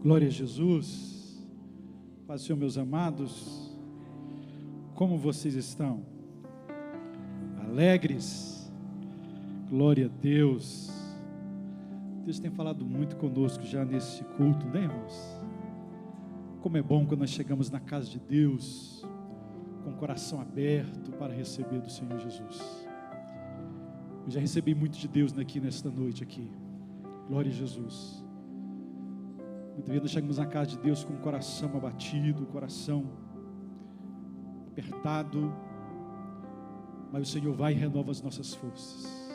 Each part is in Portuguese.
Glória a Jesus. Paz do Senhor, meus amados. Como vocês estão? Alegres? Glória a Deus. Deus tem falado muito conosco já nesse culto, né, irmãos? Como é bom quando nós chegamos na casa de Deus com o coração aberto para receber do Senhor Jesus. Eu já recebi muito de Deus aqui nesta noite aqui. Glória a Jesus. Muitas vezes nós chegamos na casa de Deus com o coração abatido, o coração apertado, mas o Senhor vai e renova as nossas forças.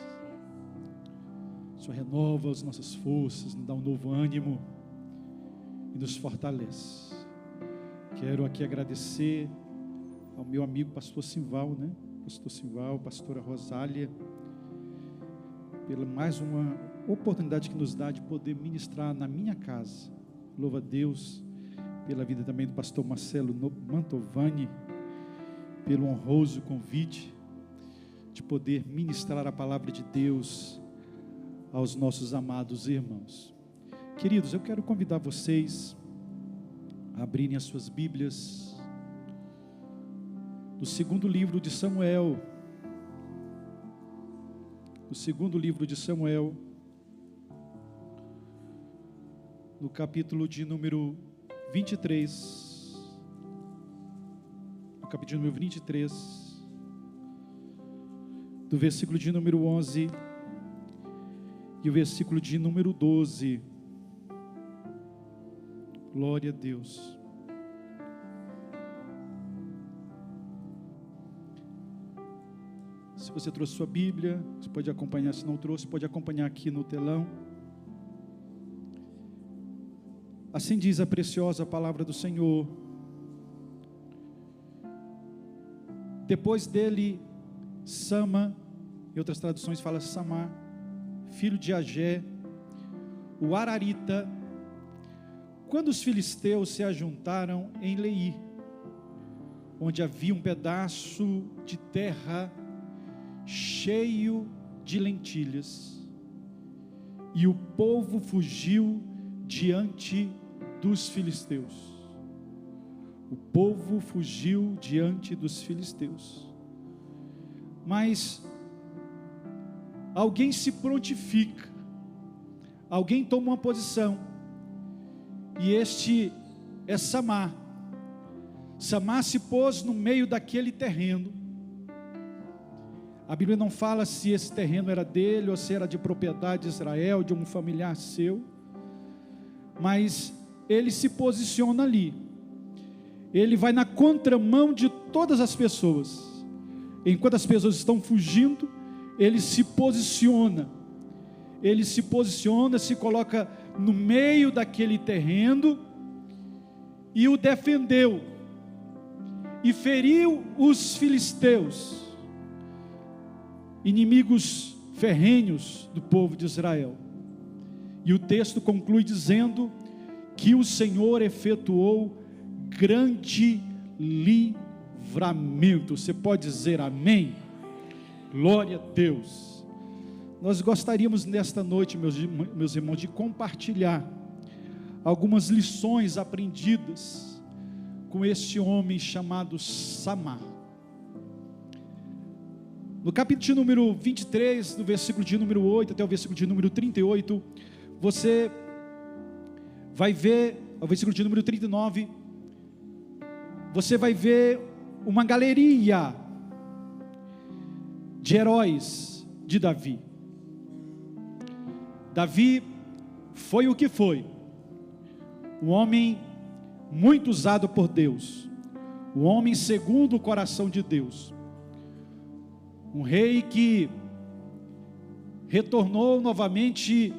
O Senhor renova as nossas forças, nos dá um novo ânimo e nos fortalece. Quero aqui agradecer ao meu amigo pastor Simval, né? Pastor Simval, pastora Rosália, pela mais uma oportunidade que nos dá de poder ministrar na minha casa. Louva a Deus pela vida também do pastor Marcelo Mantovani, pelo honroso convite de poder ministrar a palavra de Deus aos nossos amados irmãos. Queridos, eu quero convidar vocês a abrirem as suas Bíblias no segundo livro de Samuel. No segundo livro de Samuel, no capítulo de número 23, no capítulo de número 23, do versículo de número 11 e o versículo de número 12. Glória a Deus. Se você trouxe sua Bíblia, você pode acompanhar. Se não trouxe, pode acompanhar aqui no telão. Assim diz a preciosa palavra do Senhor. Depois dele, Sama, em outras traduções fala Samá, filho de Agé, o Ararita, quando os filisteus se ajuntaram em Leí, onde havia um pedaço de terra cheio de lentilhas, e o povo fugiu diante dos filisteus. O povo fugiu diante dos filisteus. Mas alguém se prontifica, alguém toma uma posição, e este é Samá. Samá se pôs no meio daquele terreno. A Bíblia não fala se esse terreno era dele ou se era de propriedade de Israel, de um familiar seu, mas ele se posiciona ali. Ele vai na contramão de todas as pessoas. Enquanto as pessoas estão fugindo, ele se posiciona. Ele se posiciona, se coloca no meio daquele terreno e o defendeu e feriu os filisteus, inimigos ferrenhos do povo de Israel. E o texto conclui dizendo que o Senhor efetuou grande livramento. Você pode dizer amém? Glória a Deus. Nós gostaríamos nesta noite, meus irmãos, de compartilhar algumas lições aprendidas com este homem chamado Samá. No capítulo de número 23, do versículo de número 8 até o versículo de número 38, você vai ver, ao versículo de número 39, você vai ver uma galeria de heróis de Davi. Davi foi o que foi, um homem muito usado por Deus, um homem segundo o coração de Deus, um rei que retornou novamente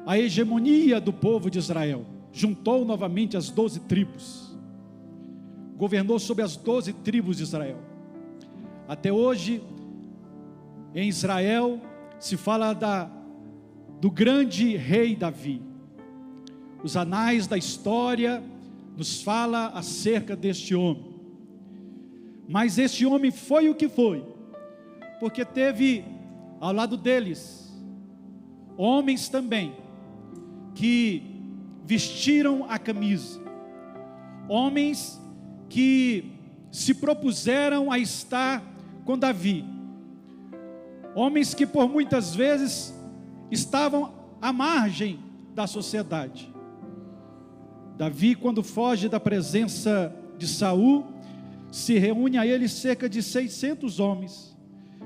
a hegemonia do povo de Israel, juntou novamente as 12 tribos, governou sobre as 12 tribos de Israel. Até hoje, em Israel, se fala do grande rei Davi. Os anais da história nos fala acerca deste homem. Mas este homem foi o que foi, porque teve ao lado deles homens também que vestiram a camisa, homens que se propuseram a estar com Davi, homens que por muitas vezes estavam à margem da sociedade. Davi, quando foge da presença de Saul, se reúne a ele cerca de 600 homens,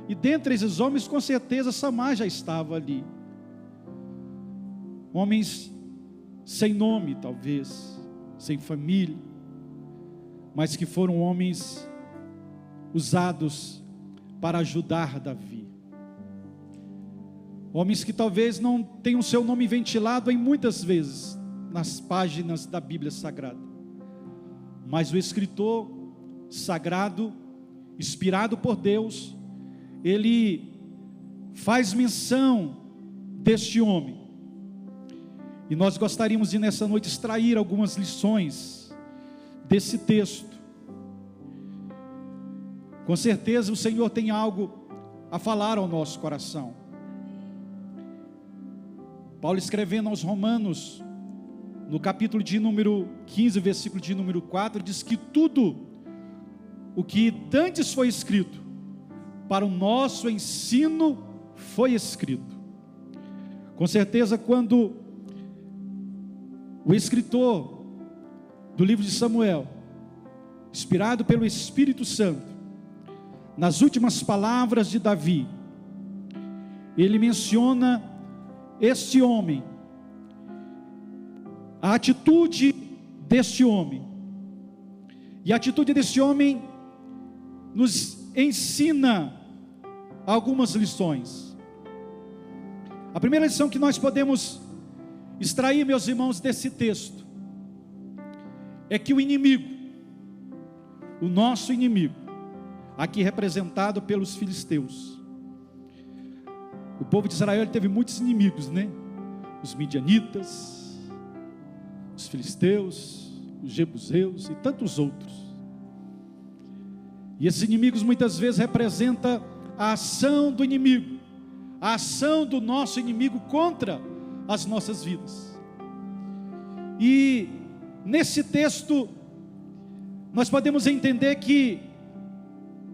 e dentre esses homens, com certeza, Samar já estava ali. Homens sem nome, talvez, sem família, mas que foram homens usados para ajudar Davi. Homens que talvez não tenham seu nome ventilado em muitas vezes nas páginas da Bíblia Sagrada, mas o escritor sagrado, inspirado por Deus, ele faz menção deste homem. E nós gostaríamos de nessa noite extrair algumas lições desse texto. Com certeza o Senhor tem algo a falar ao nosso coração. Paulo, escrevendo aos Romanos, no capítulo de número 15, versículo de número 4, diz que tudo o que dantes foi escrito, para o nosso ensino foi escrito. Com certeza, quando o escritor do livro de Samuel, inspirado pelo Espírito Santo, nas últimas palavras de Davi, ele menciona este homem, a atitude deste homem, e a atitude deste homem nos ensina algumas lições. A primeira lição que nós podemos extrair, meus irmãos, desse texto, é que o inimigo, o nosso inimigo, aqui representado pelos filisteus, o povo de Israel teve muitos inimigos, né? Os midianitas, os filisteus, os jebuseus e tantos outros. E esses inimigos muitas vezes representam a ação do inimigo, a ação do nosso inimigo contra as nossas vidas. E nesse texto nós podemos entender que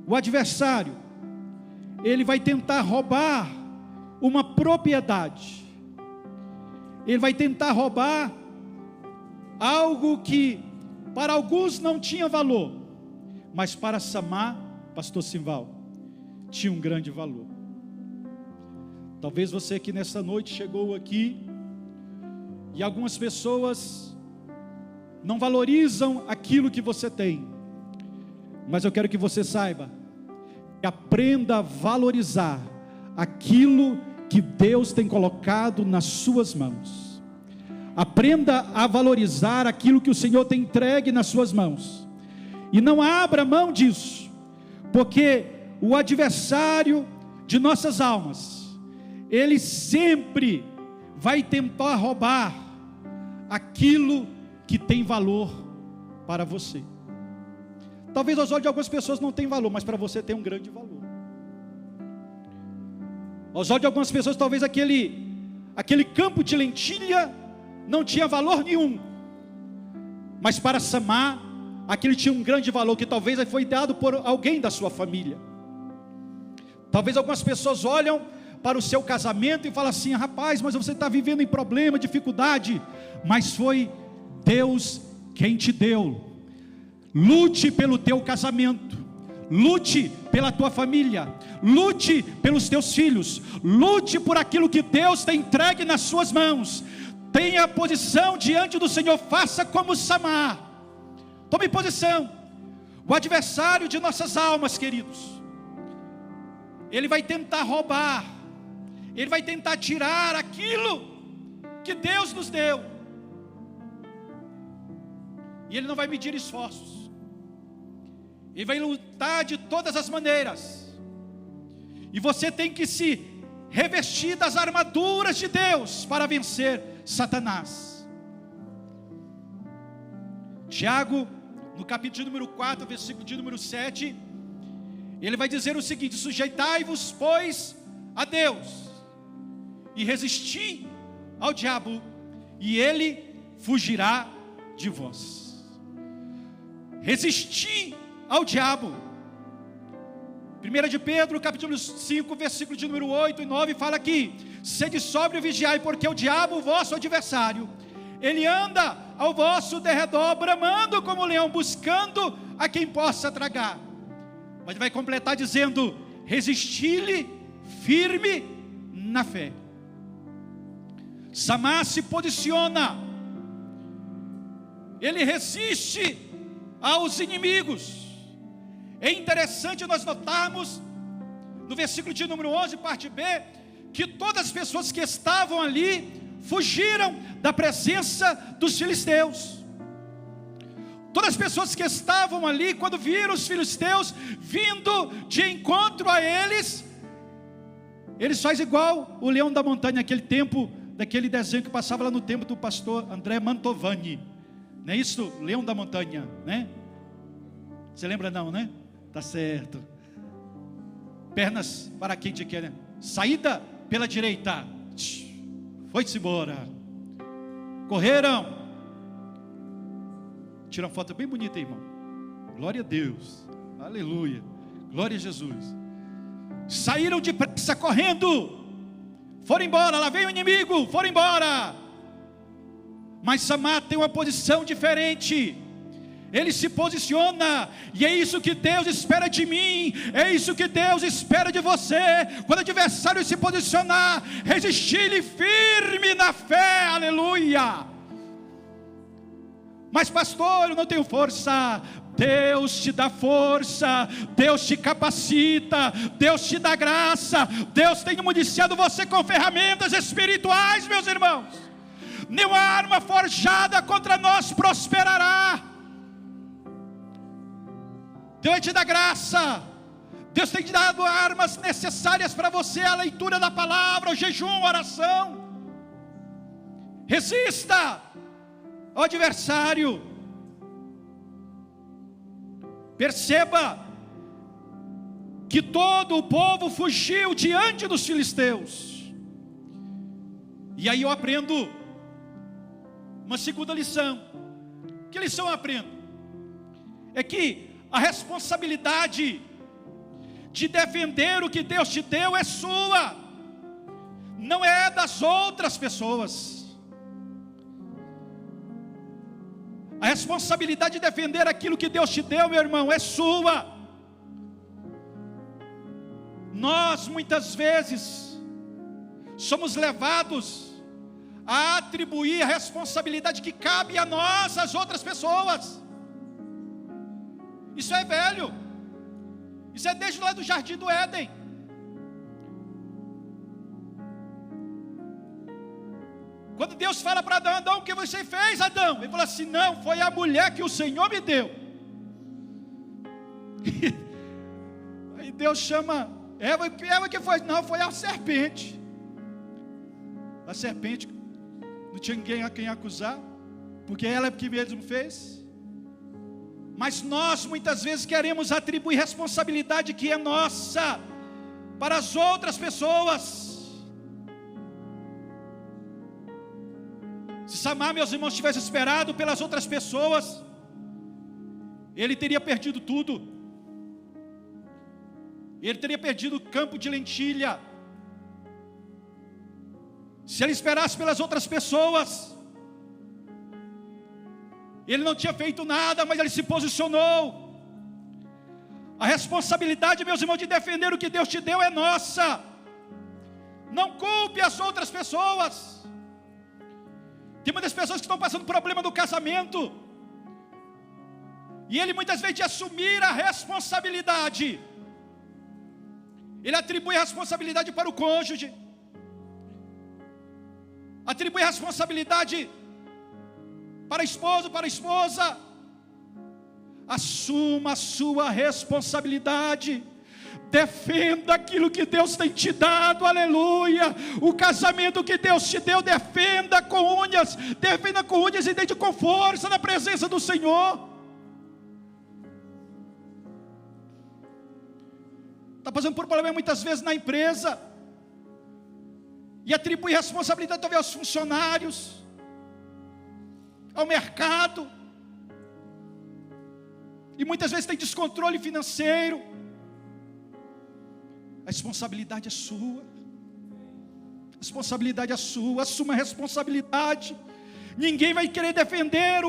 o adversário, ele vai tentar roubar uma propriedade, ele vai tentar roubar algo que para alguns não tinha valor, mas para Samar, pastor Simval, tinha um grande valor. Talvez você que nessa noite chegou aqui, e algumas pessoas não valorizam aquilo que você tem, mas eu quero que você saiba, que aprenda a valorizar aquilo que Deus tem colocado nas suas mãos. Aprenda a valorizar aquilo que o Senhor tem entregue nas suas mãos, e não abra mão disso, porque o adversário de nossas almas, ele sempre vai tentar roubar aquilo que tem valor para você. Talvez aos olhos de algumas pessoas não tem valor, mas para você tem um grande valor. Aos olhos de algumas pessoas, talvez aquele campo de lentilha não tinha valor nenhum, mas para Samar, aquele tinha um grande valor, que talvez foi dado por alguém da sua família. Talvez algumas pessoas olham para o seu casamento e falam assim: rapaz, mas você está vivendo em problema, dificuldade, mas foi Deus quem te deu. Lute pelo teu casamento, lute pela tua família, lute pelos teus filhos, lute por aquilo que Deus tem entregue nas suas mãos. Tenha posição diante do Senhor, faça como Samar. Tome posição. O adversário de nossas almas, queridos, ele vai tentar roubar, ele vai tentar tirar aquilo que Deus nos deu, e ele não vai medir esforços, ele vai lutar de todas as maneiras, e você tem que se revestir das armaduras de Deus para vencer Satanás. Tiago, no capítulo de número 4, versículo de número 7, ele vai dizer o seguinte: sujeitai-vos, pois, a Deus, e resisti ao diabo, e ele fugirá de vós. Resisti ao diabo. 1 de Pedro, capítulo 5, versículo de número 8 e 9, fala aqui: sede sóbrio e vigiai, porque o diabo, o vosso adversário, ele anda ao vosso derredor, bramando como leão, buscando a quem possa tragar. Mas vai completar dizendo: resisti-lhe firme na fé. Samar se posiciona, ele resiste aos inimigos. É interessante nós notarmos no versículo de número 11, parte B, que todas as pessoas que estavam ali fugiram da presença dos filisteus. Todas as pessoas que estavam ali, quando viram os filisteus vindo de encontro a eles fazem igual o leão da montanha, aquele tempo, daquele desenho que passava lá no tempo do pastor André Mantovani, não é isso? Leão da montanha, né? Você lembra não, né? Tá certo. Pernas para quem te quer, né? Saída pela direita, foi-se embora. Correram. Tira uma foto bem bonita aí, irmão. Glória a Deus, aleluia, glória a Jesus. Saíram depressa correndo, foram embora, lá veio o inimigo, foram embora. Mas Samar tem uma posição diferente. Ele se posiciona, e é isso que Deus espera de mim, é isso que Deus espera de você. Quando o adversário se posicionar, resistir-lhe firme na fé, aleluia. Mas pastor, eu não tenho força. Deus te dá força, Deus te capacita, Deus te dá graça. Deus tem municiado você com ferramentas espirituais, meus irmãos. Nenhuma arma forjada contra nós prosperará. Deus te dá graça, Deus tem te dado armas necessárias para você, a leitura da palavra, o jejum, a oração. Resista ao adversário. Perceba que todo o povo fugiu diante dos filisteus. E aí eu aprendo uma segunda lição. Que lição eu aprendo? É que a responsabilidade de defender o que Deus te deu é sua, não é das outras pessoas. A responsabilidade de defender aquilo que Deus te deu, meu irmão, é sua. Nós muitas vezes somos levados a atribuir a responsabilidade que cabe a nós, às outras pessoas. Isso é velho. Isso é desde lá do jardim do Éden. Quando Deus fala para Adão: Adão, o que você fez, Adão? Ele fala assim: não, foi a mulher que o Senhor me deu. Aí Deus chama Eva, que foi? Não, foi a serpente. A serpente, não tinha ninguém a quem acusar, porque ela é que mesmo fez. Mas nós muitas vezes queremos atribuir responsabilidade que é nossa para as outras pessoas. Se Samar, meus irmãos, tivesse esperado pelas outras pessoas, ele teria perdido tudo. Ele teria perdido o campo de lentilha. Se ele esperasse pelas outras pessoas, ele não tinha feito nada, mas ele se posicionou. A responsabilidade, meus irmãos, de defender o que Deus te deu é nossa. Não culpe as outras pessoas. Tem muitas pessoas que estão passando problema do casamento, e ele muitas vezes de assumir a responsabilidade, ele atribui a responsabilidade para o cônjuge, atribui a responsabilidade para esposo, para a esposa. Assuma a sua responsabilidade. Defenda aquilo que Deus tem te dado, aleluia. O casamento que Deus te deu, defenda com unhas e dê com força na presença do Senhor. Está passando por problema muitas vezes na empresa, e atribui responsabilidade talvez aos funcionários. ao mercado, e muitas vezes tem descontrole financeiro. A responsabilidade é sua. A responsabilidade é sua. Assuma a responsabilidade. Ninguém vai querer defender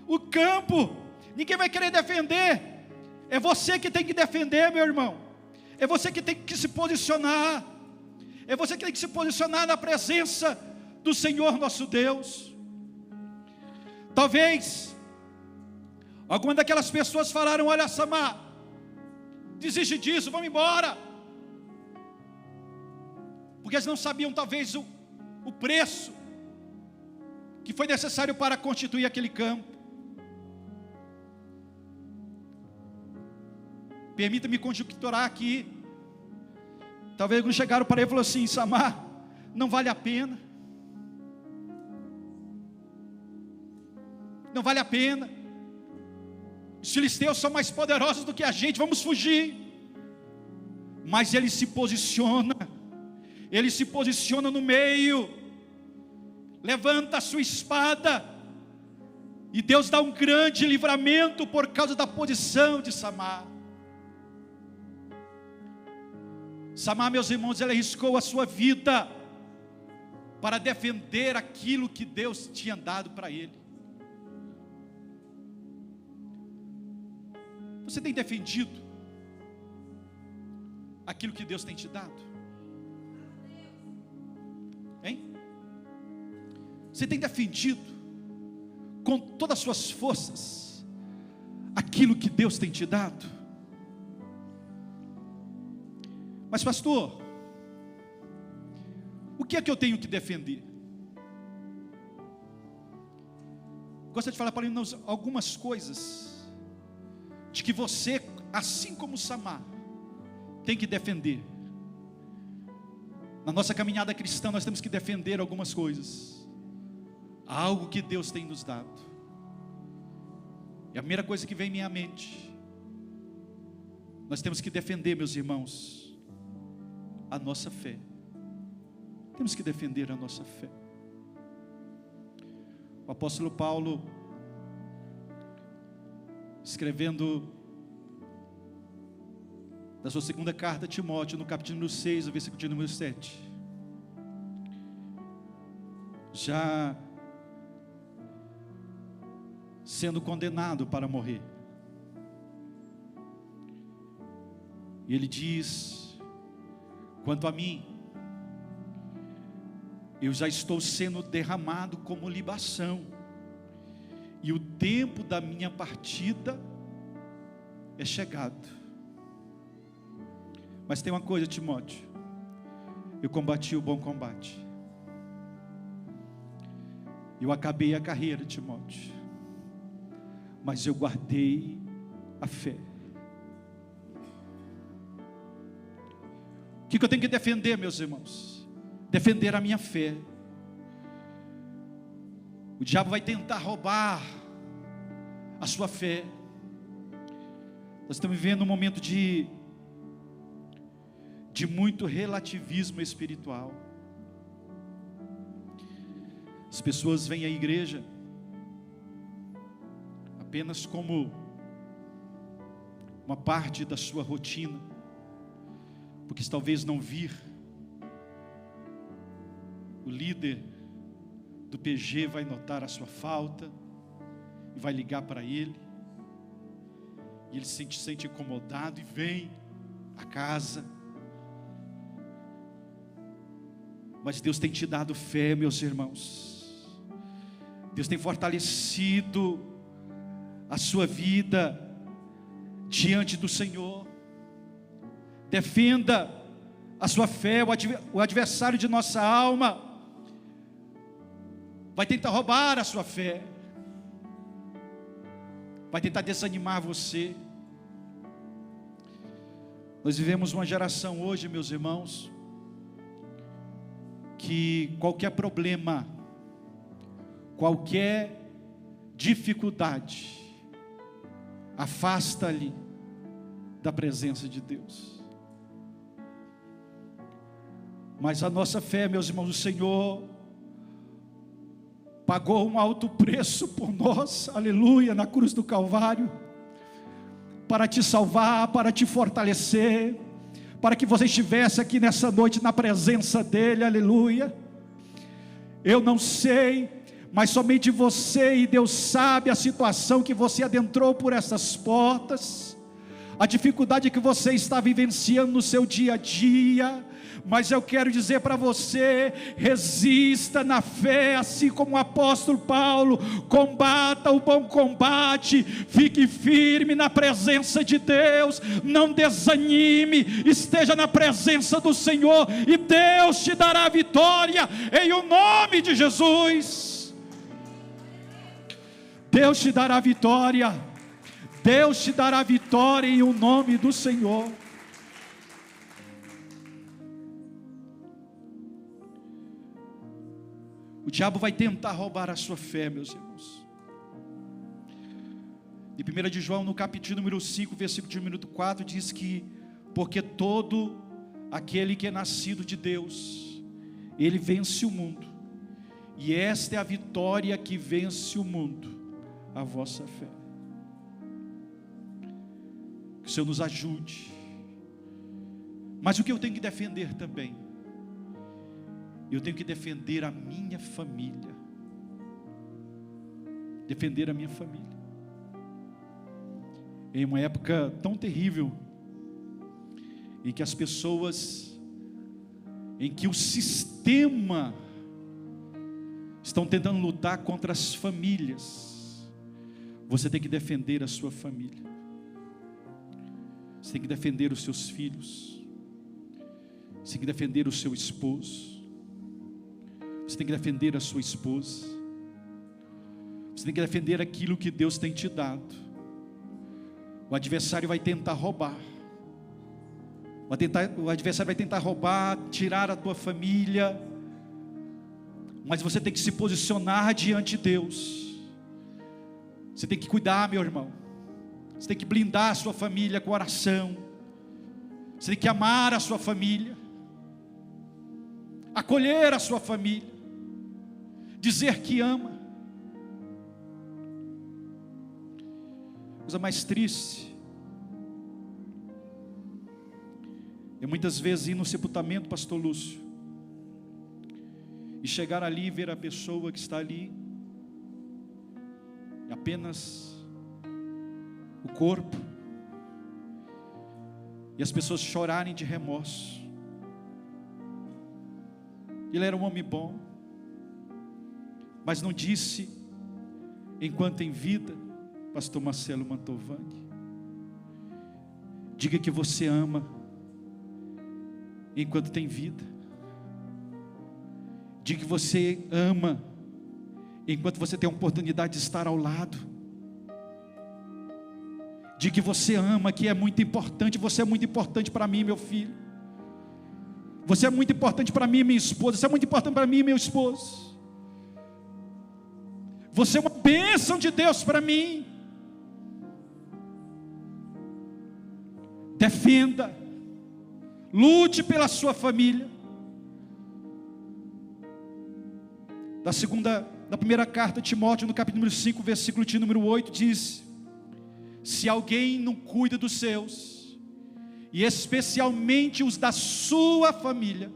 o campo. Ninguém vai querer defender. É você que tem que defender, meu irmão. É você que tem que se posicionar. É você que tem que se posicionar na presença do Senhor nosso Deus. Talvez algumas daquelas pessoas falaram: olha, Samar, desiste disso, vamos embora. Porque eles não sabiam talvez o preço que foi necessário para constituir aquele campo. Permita-me conjecturar aqui. Talvez alguns chegaram para ele e falaram assim: Samar, não vale a pena. Não vale a pena. Os filisteus são mais poderosos do que a gente, vamos fugir. Mas ele se posiciona. Ele se posiciona no meio. Levanta a sua espada. E Deus dá um grande livramento por causa da posição de Samar. Samar, meus irmãos, ele arriscou a sua vida para defender aquilo que Deus tinha dado para ele. Você tem defendido aquilo que Deus tem te dado? Hein? Você tem defendido com todas as suas forças aquilo que Deus tem te dado? Mas pastor, o que é que eu tenho que defender? Gostaria de falar para nós algumas coisas de que você, assim como Samar, tem que defender. Na nossa caminhada cristã nós temos que defender algumas coisas, algo que Deus tem nos dado. E a primeira coisa que vem em minha mente, nós temos que defender, meus irmãos, a nossa fé. Temos que defender a nossa fé. O apóstolo Paulo, escrevendo da sua segunda carta a Timóteo, no capítulo número 6, o versículo número 7, já sendo condenado para morrer, e ele diz: quanto a mim, eu já estou sendo derramado como libação, e o tempo da minha partida é chegado. Mas tem uma coisa, Timóteo: eu combati o bom combate, eu acabei a carreira, Timóteo, mas eu guardei a fé. O que eu tenho que defender, meus irmãos? Defender a minha fé. O diabo vai tentar roubar a sua fé. Nós estamos vivendo um momento de muito relativismo espiritual. As pessoas vêm à igreja apenas como uma parte da sua rotina, porque talvez não vir o líder do PG vai notar a sua falta e vai ligar para ele, e ele se sente incomodado e vem à casa. Mas Deus tem te dado fé, meus irmãos. Deus tem fortalecido a sua vida diante do Senhor. Defenda a sua fé. O adversário de nossa alma vai tentar roubar a sua fé, vai tentar desanimar você. Nós vivemos uma geração hoje, meus irmãos, que qualquer problema, qualquer dificuldade, afasta-lhe da presença de Deus. Mas a nossa fé, meus irmãos, o Senhor pagou um alto preço por nós, aleluia, na cruz do Calvário, para te salvar, para te fortalecer, para que você estivesse aqui nessa noite na presença dEle, aleluia. Eu não sei, mas somente você e Deus sabe a situação que você adentrou por essas portas, a dificuldade que você está vivenciando no seu dia a dia, mas eu quero dizer para você: resista na fé, assim como o apóstolo Paulo, combata o bom combate, fique firme na presença de Deus, não desanime, esteja na presença do Senhor, e Deus te dará a vitória, em o nome de Jesus. Deus te dará a vitória, Deus te dará a vitória em o nome do Senhor. O diabo vai tentar roubar a sua fé, meus irmãos. Em 1 de João, no capítulo número 5, versículo de número 4, diz que: porque todo aquele que é nascido de Deus, ele vence o mundo, e esta é a vitória que vence o mundo, a vossa fé. Que o Senhor nos ajude. Mas o que eu tenho que defender também? Eu tenho que defender a minha família. Defender a minha família. Em uma época tão terrível, em que as pessoas, em que o sistema estão tentando lutar contra as famílias, você tem que defender a sua família. Você tem que defender os seus filhos. Você tem que defender o seu esposo. Você tem que defender a sua esposa. Você tem que defender aquilo que Deus tem te dado. O adversário vai tentar roubar. O adversário vai tentar roubar, tirar a tua família. Mas você tem que se posicionar diante de Deus. Você tem que cuidar, meu irmão. Você tem que blindar a sua família com oração. Você tem que amar a sua família, acolher a sua família, dizer que ama. Coisa mais triste é muitas vezes ir no sepultamento, pastor Lúcio, e chegar ali e ver a pessoa que está ali, e apenas o corpo, e as pessoas chorarem de remorso. Ele era um homem bom, mas não disse enquanto em vida. Pastor Marcelo Mantovani, diga que você ama enquanto tem vida. Diga que você ama enquanto você tem a oportunidade de estar ao lado. Diga que você ama, que é muito importante. Você é muito importante para mim, meu filho. Você é muito importante para mim, minha esposa. Você é muito importante para mim, meu esposo. Você é uma bênção de Deus para mim. Defenda, lute pela sua família. Da primeira carta de Timóteo, no capítulo número 5, versículo de número 8, diz: se alguém não cuida dos seus, e especialmente os da sua família,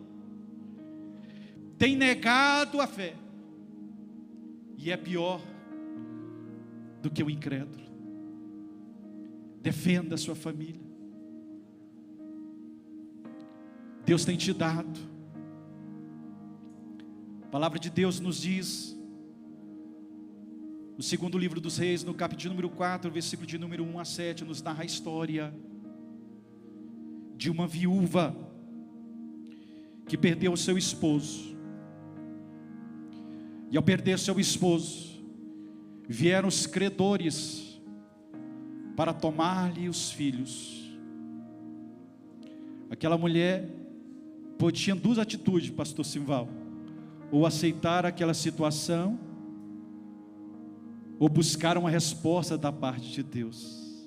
tem negado a fé, e é pior do que o incrédulo. Defenda a sua família. Deus tem te dado. A palavra de Deus nos diz, no segundo livro dos Reis, no capítulo número 4, versículo de número 1 a 7, nos narra a história de uma viúva que perdeu o seu esposo. E ao perder seu esposo, vieram os credores para tomar-lhe os filhos. Aquela mulher tinha duas atitudes, pastor Simval: ou aceitar aquela situação, ou buscar uma resposta da parte de Deus.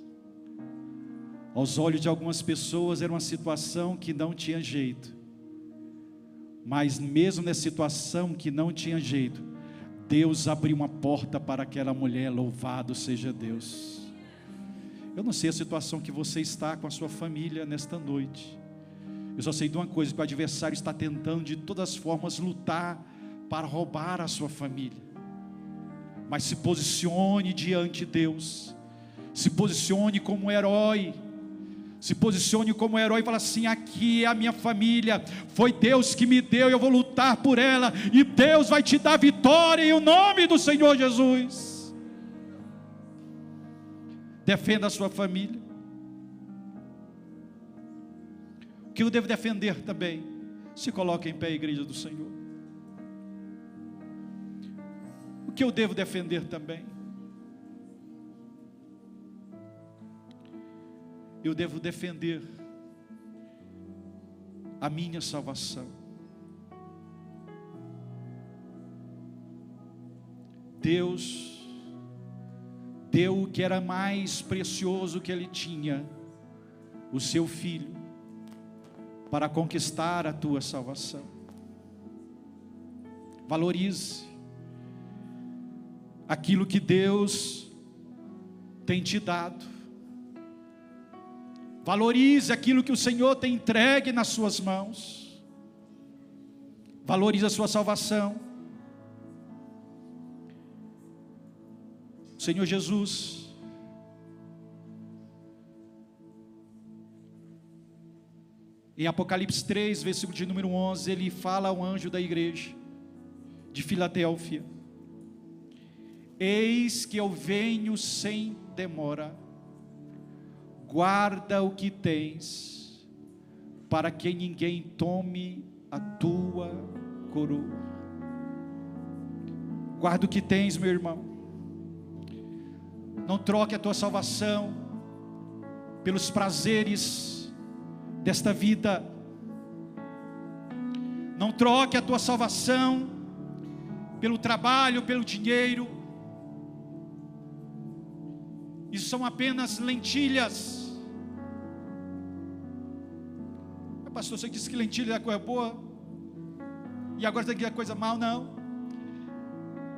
Aos olhos de algumas pessoas era uma situação que não tinha jeito, mas mesmo nessa situação que não tinha jeito, Deus abriu uma porta para aquela mulher, louvado seja Deus. Eu não sei a situação que você está com a sua família nesta noite. Eu só sei de uma coisa, que o adversário está tentando de todas as formas lutar para roubar a sua família. Mas se posicione diante de Deus, se posicione como herói, se posicione como herói e fala assim: aqui é a minha família, foi Deus que me deu, eu vou lutar por ela, e Deus vai te dar vitória em o nome do Senhor Jesus. Defenda a sua família. O que eu devo defender também? Se coloque em pé, igreja do Senhor. O que eu devo defender também? Eu devo defender a minha salvação. Deus deu o que era mais precioso que Ele tinha, o seu Filho, para conquistar a tua salvação. Valorize aquilo que Deus tem te dado. Valorize aquilo que o Senhor tem entregue nas suas mãos. Valorize a sua salvação. O Senhor Jesus, em Apocalipse 3, versículo de número 11, Ele fala ao anjo da igreja de Filadélfia: eis que eu venho sem demora, guarda o que tens, para que ninguém tome a tua coroa. Guarda o que tens, meu irmão. Não troque a tua salvação pelos prazeres desta vida. Não troque a tua salvação pelo trabalho, pelo dinheiro. Isso são apenas lentilhas. Pastor, você disse que lentilha é coisa boa e agora tem que é coisa mal? Não.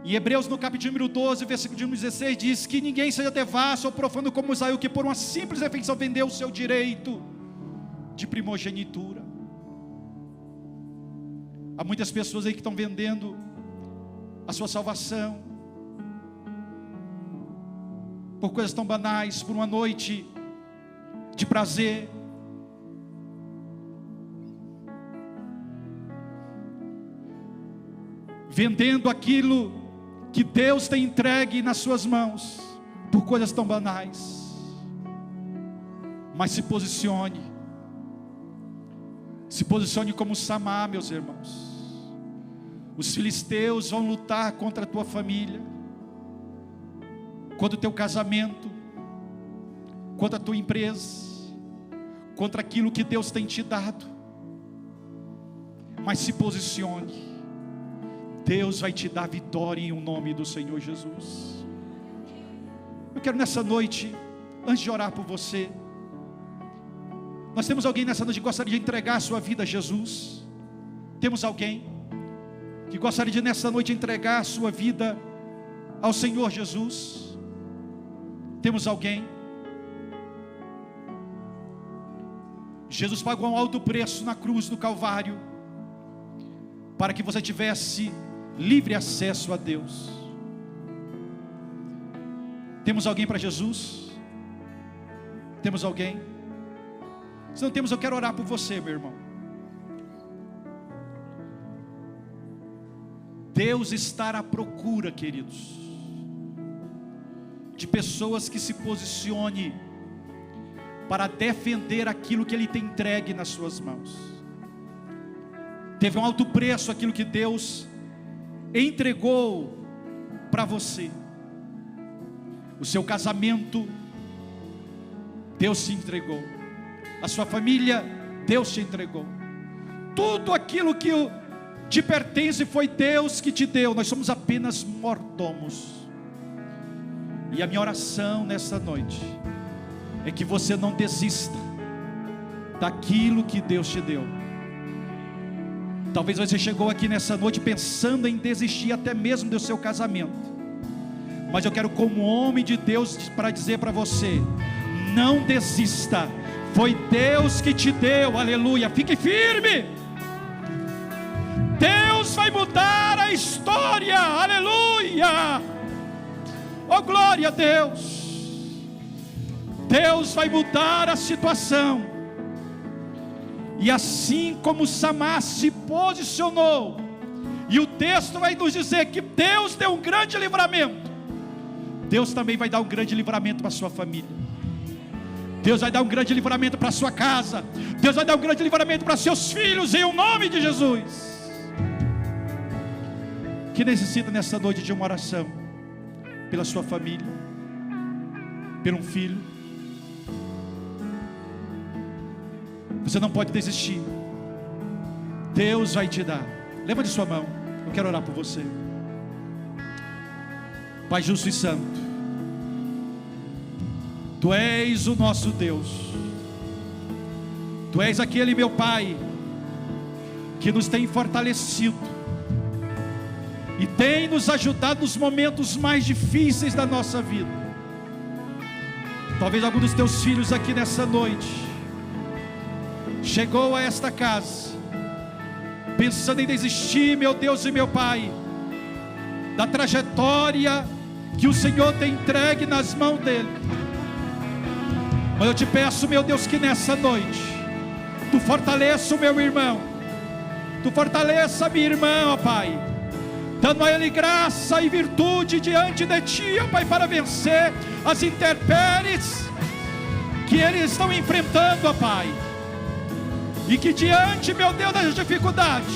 Em Hebreus, no capítulo número 12, versículo número 16, diz que ninguém seja devasso ou profano como Esaú, que por uma simples refeição vendeu o seu direito de primogenitura. Há muitas pessoas aí que estão vendendo a sua salvação por coisas tão banais, por uma noite de prazer. Vendendo aquilo que Deus tem entregue nas suas mãos por coisas tão banais. Mas se posicione como Samar, meus irmãos. Os filisteus vão lutar contra a tua família, contra o teu casamento, contra a tua empresa, contra aquilo que Deus tem te dado. Mas se posicione, Deus vai te dar vitória em o nome do Senhor Jesus. Eu quero nessa noite, antes de orar por você, nós temos alguém nessa noite que gostaria de entregar a sua vida a Jesus? Temos alguém que gostaria de nessa noite entregar a sua vida ao Senhor Jesus? Temos alguém? Jesus pagou um alto preço na cruz do Calvário para que você tivesse livre acesso a Deus. Temos alguém para Jesus? Temos alguém? Se não temos, eu quero orar por você, meu irmão. Deus está à procura, queridos, de pessoas que se posicione para defender aquilo que Ele tem entregue nas suas mãos. Teve um alto preço aquilo que Deus entregou para você. O seu casamento, Deus te entregou. A sua família, Deus te entregou. Tudo aquilo que te pertence foi Deus que te deu. Nós somos apenas mordomos. E a minha oração nessa noite é que você não desista daquilo que Deus te deu, Talvez você chegou aqui nessa noite pensando em desistir até mesmo do seu casamento, mas eu quero, como homem de Deus, para dizer para você: não desista, foi Deus que te deu, aleluia, fique firme. Deus vai mudar a história, aleluia, oh glória a Deus. Deus vai mudar a situação. E assim como Samar se posicionou, e o texto vai nos dizer que Deus deu um grande livramento, Deus também vai dar um grande livramento para a sua família. Deus vai dar um grande livramento para a sua casa. Deus vai dar um grande livramento para seus filhos, em o nome de Jesus. Que necessita nessa noite de uma oração pela sua família, por um filho. Você não pode desistir. Deus vai te dar. Levante sua mão, eu quero orar por você. Pai justo e santo, Tu és o nosso Deus. Tu és aquele, meu Pai, que nos tem fortalecido e tem nos ajudado nos momentos mais difíceis da nossa vida. Talvez algum dos Teus filhos aqui nessa noite chegou a esta casa pensando em desistir, meu Deus e meu Pai, da trajetória que o Senhor tem entregue nas mãos dele. Mas eu te peço, meu Deus, que nessa noite Tu fortaleça o meu irmão, Tu fortaleça a minha irmã, ó Pai, dando a ele graça e virtude diante de Ti, ó Pai, para vencer as intempéries que eles estão enfrentando, ó Pai. E que diante, meu Deus, das dificuldades,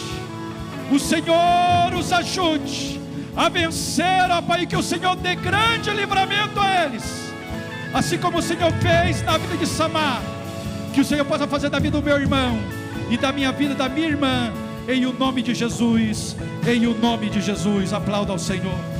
o Senhor os ajude a vencer, ó Pai, que o Senhor dê grande livramento a eles, assim como o Senhor fez na vida de Samar, que o Senhor possa fazer da vida do meu irmão e da minha vida, da minha irmã, em o nome de Jesus, em o nome de Jesus. Aplauda ao Senhor.